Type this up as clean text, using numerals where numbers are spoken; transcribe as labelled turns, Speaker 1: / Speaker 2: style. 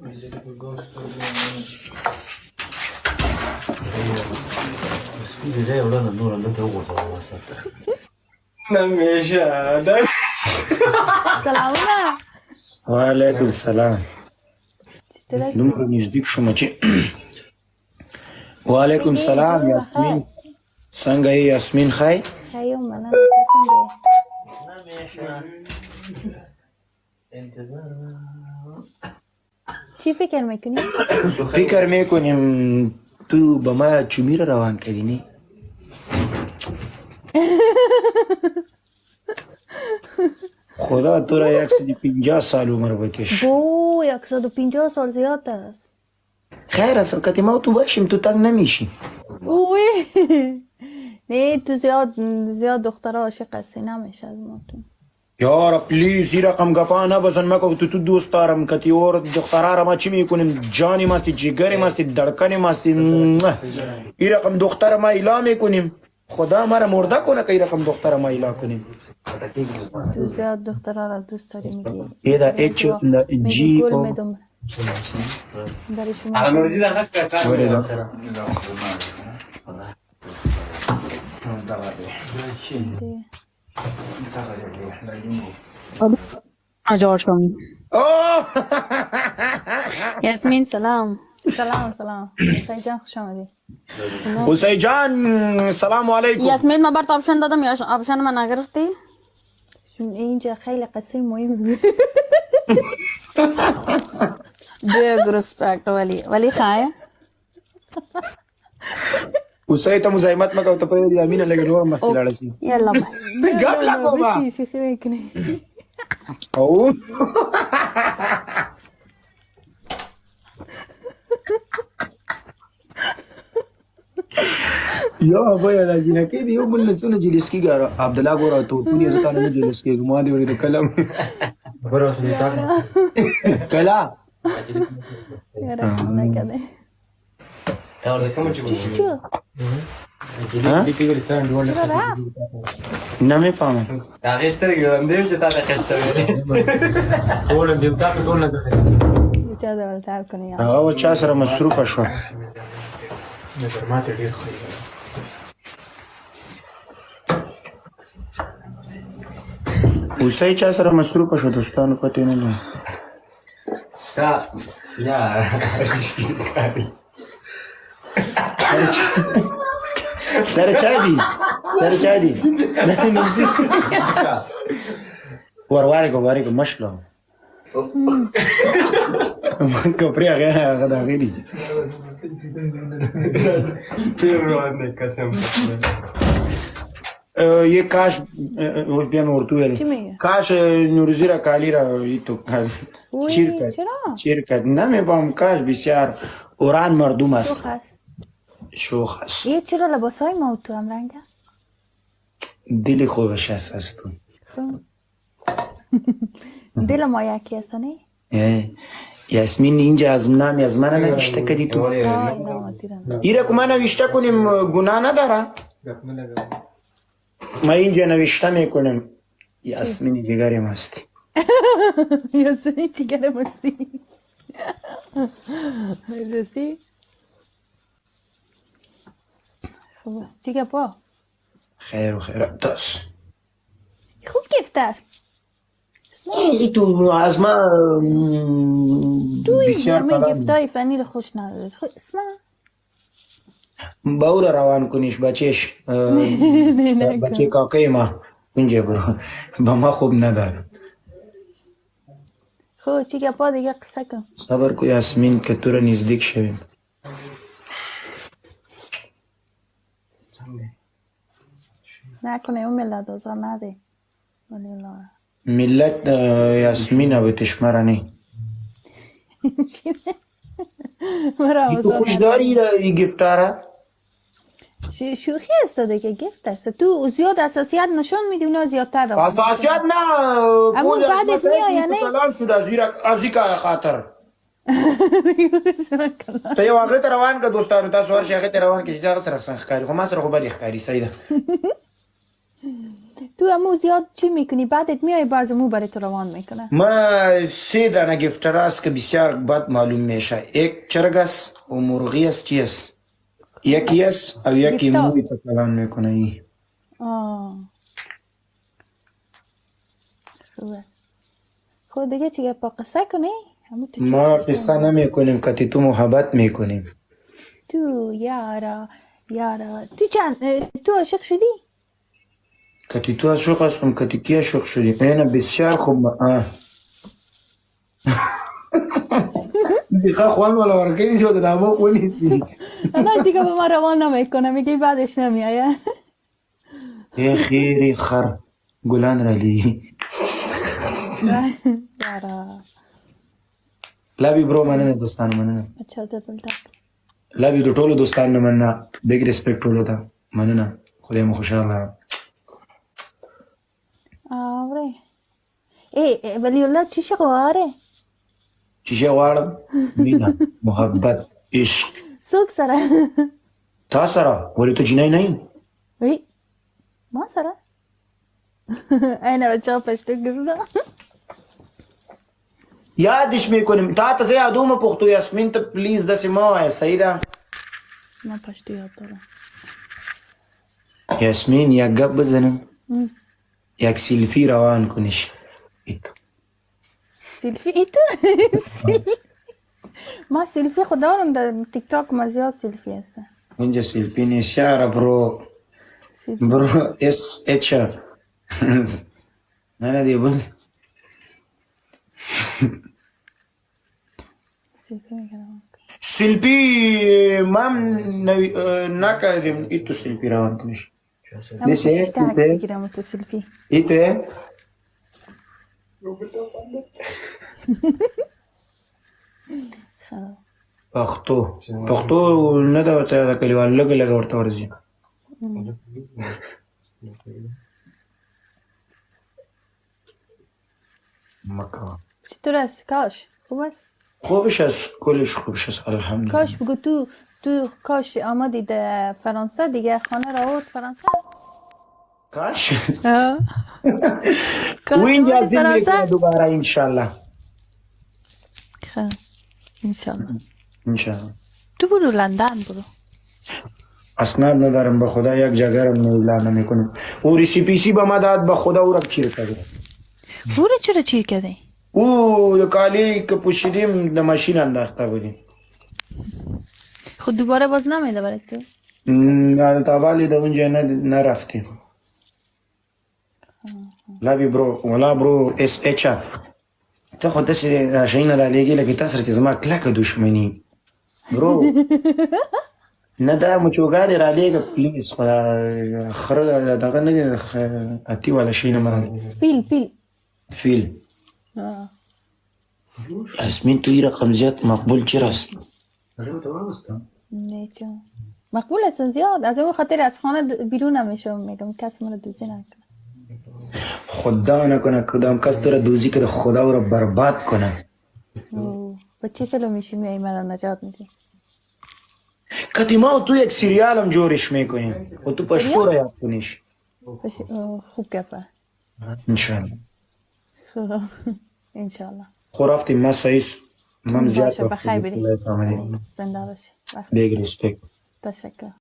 Speaker 1: سلامونه.
Speaker 2: وعلیکم السلام. دومره نزدیک شوم چې وعلیکم السلام یاسمین. څنګه یې یاسمین؟ ښه
Speaker 1: خیو منم. څنګه چی فکر میکنی؟
Speaker 2: فکر میکنیم تو با ما چومی رو روان کردی نی؟ خدا تو را 150 سال عمر بکش.
Speaker 1: بو 150 سال زیاد است.
Speaker 2: خیر اصلا کتی ما تو بخشیم تو تنگ نمیشی.
Speaker 1: اوی نه تو زیاد دخترها عاشق هستی نمیشه از ما تو.
Speaker 2: یارا پلیز این رقم گپا نبزن مکو تو دوست دارم کتی اور دخترها را ما چی میکنیم جانی مستی جگری مستی دڑکنی مستی این رقم دختر ما ایلا میکنیم خدا مرا مرده کنه که این رقم دختر ما ایلا کنیم.
Speaker 1: تو زیاد دخترها را دوست داری میگی
Speaker 2: ایدا اچ جی
Speaker 1: گل
Speaker 2: او
Speaker 1: میدم برای شما
Speaker 3: آجار شم.
Speaker 2: اوه
Speaker 3: یاسمین سلام.
Speaker 1: سلام حسین جان خوش آمدی.
Speaker 2: حسین جان سلام علیکم.
Speaker 3: یاسمین من برات آپشن دادم یا آپشن من نگرفتی؟
Speaker 1: اینجا خیلی قصه مهم
Speaker 3: بیگ رسپکت ولی خواهی؟
Speaker 2: حسین ته مزاحمت مکو ته پرې دی امینه لګ نور مخ لاړ شي.
Speaker 3: یلا
Speaker 2: ګپ لا کوما
Speaker 1: شي میکنی
Speaker 2: او یا بیا دا جنہ کې دی یو بل نه څونه جلس کی ګار عبد الله ګور ته په دې ځکه نه جلس کې ما دی ورې د کلم کلا
Speaker 1: یاره نکده چی
Speaker 2: نه می فهمم
Speaker 4: اخیستر گرنده چې تا اخیستر ټول دیوتا په ټول نه ځخه
Speaker 1: چا دا ولتاب کنی
Speaker 2: هغه چا سره مصروف شو.
Speaker 4: نظر ماته ډیر خو
Speaker 2: حسین چا سره مصروف شو دوستانو پته نه لري.
Speaker 4: ستا یا
Speaker 2: در چا دی نمزی وارگو مشلو من کپری آگه دا غیری
Speaker 4: تیر روانه قسم
Speaker 2: ये काश बिहान उर्दू है काश नूरजी را काली را تو چیر کرد نمی‌فهم काश بسیار اوران مردم است شوخ است.
Speaker 1: یه چرا لباسای ما تو هم رنگ است؟
Speaker 2: دل خوبش است تو.
Speaker 1: دل ما یکی است نه؟
Speaker 2: یاسمین اینجا از نامی از من نوشته کردی تو. ایره که ما نوشته کنیم گناه نداره؟ ما اینجا نوشته میکنیم یاسمین جگری مستی.
Speaker 1: یاسمین جگری مستی. راستی؟ خوبه چی گپا؟
Speaker 2: خیر دست
Speaker 1: خوب گفت است.
Speaker 2: ای تو از ما
Speaker 1: بسیار کلام گفتای فنی خوش ندارد. اسم
Speaker 2: باور روان کنیش بچهش بچه کاکای ما اینجا برو با ما خوب نداره.
Speaker 1: خب چی گپا دیگه قصه کن.
Speaker 2: صبر کو یاسمین که تو را نزدیک شویم.
Speaker 1: نکنه اون ملت آزار نده.
Speaker 2: ملت یاسمین به تشمره نی. تو خوش داری را ای گفتاره؟
Speaker 1: شوخی است دیگه گفت است. تو زیاد اساسیت نشون میدی اونا زیادتر رو.
Speaker 2: اساسیت نه.
Speaker 1: اما بعدش میآید نه.
Speaker 2: کلان شد از این خاطر. تا یو هغه روان که دوستانو تاسو ورشي هغه روان کې چې دا سره څنګه ښکاری خو ما سره خو بد ښکاری سیده
Speaker 1: تو امو زیاد چی میکنی بعدت میای باز امو برای تو روان میکنه.
Speaker 2: ما 3 دانه گیفتر است که بسیار بد معلوم میشه. یک چرگ است و مرغی است چی است؟ یکی است و یکی
Speaker 1: گیفتار.
Speaker 2: موی تکلان میکنه ای.
Speaker 1: خوبه. خود دیگه چیه پا قصه کنی؟ همون تو
Speaker 2: ما
Speaker 1: چی؟
Speaker 2: قصه نمیکنیم که تو محبت میکنیم.
Speaker 1: تو یارا تو چند تو عاشق شدی؟
Speaker 2: که تو عاشق هستم که کی عاشق شدی؟ اینه بسیار خوب. دیگه خوان ولا ورکی شده دامو پولیسی.
Speaker 1: نه دیگه به ما روان نمیکنه میگی بعدش نمیایه.
Speaker 2: ای خیری خر گلان رلی.
Speaker 1: یارا
Speaker 2: لبی برو مننه دوستان مننه.
Speaker 1: اچھا دبل تک.
Speaker 2: لبی دو ټولو دوستانو مننه. بیگ ریسپیکټ ټولو ته مننه. خدای مو خوشاله.
Speaker 1: آوره ولی الله چی شغواره؟
Speaker 2: چیشه غواړم مینه محبت عشق.
Speaker 1: سوک سره
Speaker 2: تا سره ولې ته جنای نه یې؟
Speaker 1: وی ما سره اینه بچه ها پشتو گرده
Speaker 2: یادش میکنیم تا ته زه یادومه پښتو یاسمین ته پلیز داسې مه وایه صحیح ده.
Speaker 1: ما پشتو یاد دارم.
Speaker 2: یاسمین یک گپ بزنم. یک سیلفی روان کنیش.
Speaker 1: سیلفی ایت ما سیلفی خود دارم در تیک تاک ما زیاد سیلفی هستم.
Speaker 2: اینجا سیلفی نیست یاره برو برو اس اچ نه دیگه بود.
Speaker 1: سیلفی میگم
Speaker 2: سیلفی من نکردیم ای تو سیلفی روان کنیش. دیشه
Speaker 1: پشتک
Speaker 2: ایته
Speaker 1: بگیرم تو سیلفی
Speaker 2: ایته پښتو نه دا ورته یاده کلیوال لږ لږ ورته ورځي. مکه
Speaker 1: چطور است کاش خوب است؟
Speaker 2: خوبش است کلش خوبش است الحمدلله.
Speaker 1: کاش بگو تو کاش آمدی در فرانسه دیگه خانه را آورد فرانسه.
Speaker 2: کاش
Speaker 1: کاش
Speaker 2: و اینجا
Speaker 1: آمدی
Speaker 2: زندگی
Speaker 1: فرانسه.
Speaker 2: کنه دوباره انشالله.
Speaker 1: خب انشالله.
Speaker 2: انشالله.
Speaker 1: تو برو لندن برو.
Speaker 2: اسناد ندارم به خدا یک جگه رو اعلان نمیکنم. او ریسیپیسی به ما داد به خدا او را چیر کرد.
Speaker 1: او رو چرا چیر کردی؟
Speaker 2: او د کالی که پوشیدیم د ماشین انداخته بودیم.
Speaker 1: خود دوباره باز نمیده برای تو؟
Speaker 2: نه تابالی د اونجا نرفتیم. لابی برو ولا برو اس اچ ته خو داسې شیونه را لېږي لکه تا سره چې زما کلکه دښمني برو. نه دا مچوګانې را لېږه پلیز خدا خره دغه نه اتي والا شی نه مراد فیل. یاسمین تو این رقم زیاد مقبول چرا است؟
Speaker 1: نه چون مقبول هستن زیاد از اون خاطر از خانه بیرون نمیشم میگم کس من دوزی نکنه.
Speaker 2: خدا نکنه کدام کس تو را دوزی که خدا او را برباد کنه.
Speaker 1: با چی فیلم میشی میایی من نجات میدی؟
Speaker 2: کتی ما تو یک سریال هم جورش میکنیم و تو پشتو را یاد کنیش.
Speaker 1: خوب گفه
Speaker 2: انشالله.
Speaker 1: انشالله.
Speaker 2: خو رفتیم ما سایس من زیاد
Speaker 1: باشه بخیر بری. زنده باشی.
Speaker 2: بیگ ریسپیکت.
Speaker 1: تشکر.